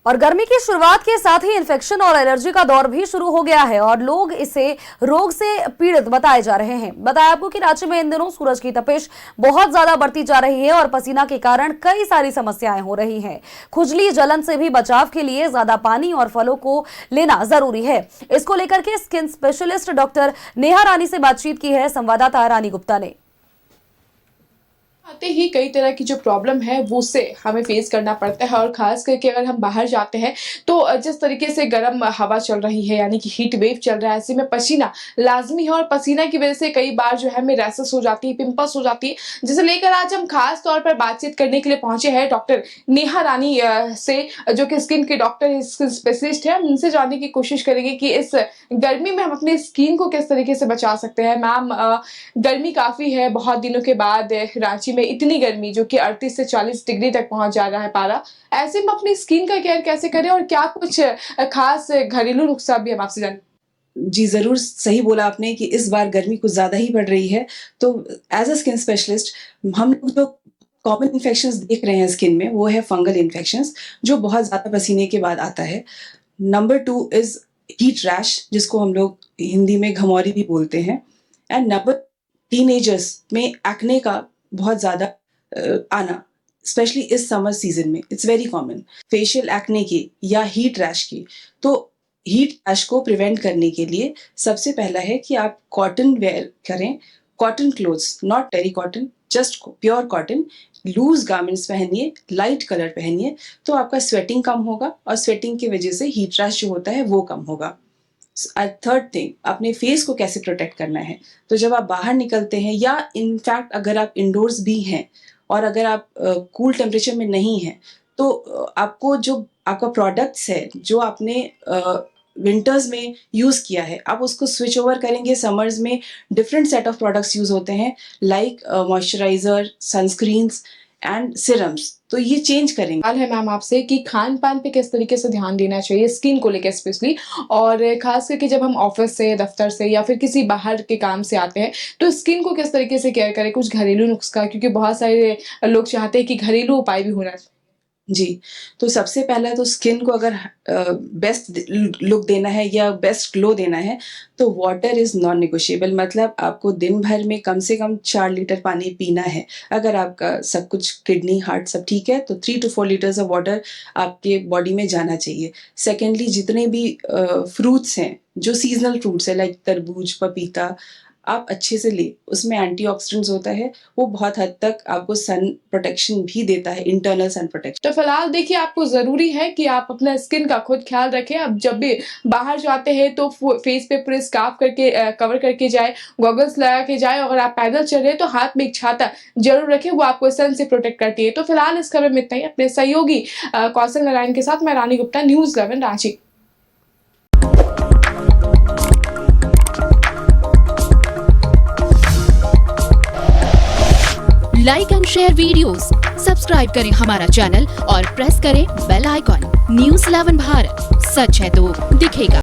और गर्मी की शुरुआत के साथ ही इन्फेक्शन और एलर्जी का दौर भी शुरू हो गया है और लोग इसे रोग से पीड़ित बताए जा रहे हैं। बताया आपको कि राज्य में इन दिनों सूरज की तपिश बहुत ज्यादा बढ़ती जा रही है और पसीना के कारण कई सारी समस्याएं हो रही हैं। खुजली जलन से भी बचाव के लिए ज्यादा पानी और फलों को लेना जरूरी है। इसको लेकर के स्किन स्पेशलिस्ट डॉक्टर नेहा रानी से बातचीत की है संवाददाता रानी गुप्ता ने। आते ही कई तरह की जो प्रॉब्लम है वो उससे हमें फेस करना पड़ता है और ख़ास करके अगर हम बाहर जाते हैं तो जिस तरीके से गर्म हवा चल रही है यानी कि हीट वेव चल रहा है, ऐसे में पसीना लाजमी है और पसीना की वजह से कई बार जो है हमें रैशेस हो जाती है, पिंपल्स हो जाती है, जिसे लेकर आज हम खास तौर पर बातचीत करने के लिए पहुंचे हैं डॉक्टर नेहा रानी से, जो कि स्किन के डॉक्टर स्किन स्पेशलिस्ट है। हम उनसे जानने की कोशिश करेंगे कि इस गर्मी में हम अपनी स्किन को किस तरीके से बचा सकते हैं। मैम, गर्मी काफ़ी है, बहुत दिनों के बाद रांची में इतनी गर्मी जो कि 38 से 40 डिग्री तक पहुंच जा रहा है पारा, ऐसे में अपनी स्किन का केयर कैसे करें और क्या कुछ खास घरेलू नुस्खा भी हम आपसे जानें। जी ज़रूर, सही बोला आपने कि इस बार गर्मी कुछ ज़्यादा ही बढ़ रही है। तो एज अ स्किन स्पेशलिस्ट हम लोग जो कॉमन इन्फेक्शंस देख रहे हैं स्किन में वो है फंगल इन्फेक्शंस, जो बहुत ज़्यादा पसीने के बाद आता है। नंबर 2 इज़ हीट रैश, जिसको हम लोग हिंदी में घमौरी भी बोलते हैं। एंड नंबर टीनेजर्स में एक्ने का बहुत ज़्यादा आना, स्पेशली इस समर सीजन में it's very common. Facial acne की या हीट रैश की, तो हीट रैश को प्रिवेंट करने के लिए सबसे पहला है कि आप कॉटन वेयर करें, cotton clothes, not terry cotton, just pure cotton. Loose garments पहनिए, लाइट कलर पहनिए, तो आपका स्वेटिंग कम होगा और स्वेटिंग की वजह से हीट रैश जो होता है वो कम होगा। थर्ड थिंग, अपने फेस को कैसे प्रोटेक्ट करना है। तो जब आप बाहर निकलते हैं या इनफैक्ट अगर आप इंडोर्स भी हैं और अगर आप कूल टेम्परेचर में नहीं हैं, तो आपको जो आपका प्रोडक्ट्स है जो आपने विंटर्स में यूज़ किया है, आप उसको स्विच ओवर करेंगे। समर्स में different set of products use होते हैं, like moisturiser, sunscreens and serums, तो ये चेंज करेंगे। सवाल है मैम आपसे कि खान पान पे किस तरीके से ध्यान देना चाहिए स्किन को लेकर स्पेशली, और खास करके जब हम ऑफिस से, दफ्तर से या फिर किसी बाहर के काम से आते हैं तो स्किन को किस तरीके से केयर करें, कुछ घरेलू नुस्खा, क्योंकि बहुत सारे लोग चाहते हैं कि घरेलू उपाय भी होना चाहिए। जी, तो सबसे पहला तो स्किन को अगर बेस्ट लुक देना है या बेस्ट ग्लो देना है तो वाटर इज़ नॉन नेगोशिएबल। मतलब आपको दिन भर में कम से कम 4 लीटर पानी पीना है। अगर आपका सब कुछ किडनी, हार्ट सब ठीक है तो 3 to 4 लीटर्स ऑफ वाटर आपके बॉडी में जाना चाहिए। सेकेंडली, जितने भी फ्रूट्स हैं, जो सीजनल फ्रूट्स है लाइक तरबूज, पपीता, आप अच्छे से ले, उसमें एंटीऑक्सीडेंट्स होता है, वो बहुत हद तक आपको सन प्रोटेक्शन भी देता है, इंटरनल सन प्रोटेक्शन। तो फिलहाल देखिए, आपको ज़रूरी है कि आप अपना स्किन का खुद ख्याल रखें। अब जब भी बाहर जाते हैं तो फेस पे पूरे स्कार्फ करके कवर करके जाए, गॉगल्स लगा के जाए, और आप पैदल चल रहे हैं तो हाथ में एक छाता जरूर रखें, वो आपको सन से प्रोटेक्ट करती है। तो फिलहाल इस खबर में इतना ही। अपने सहयोगी कौशल नारायण के साथ मैं Rani Gupta, news 11 Ranchi. Like and share videos, subscribe करें हमारा चैनल और प्रेस करें बेल आइकॉन। न्यूज़ 11 भारत, सच है तो दिखेगा।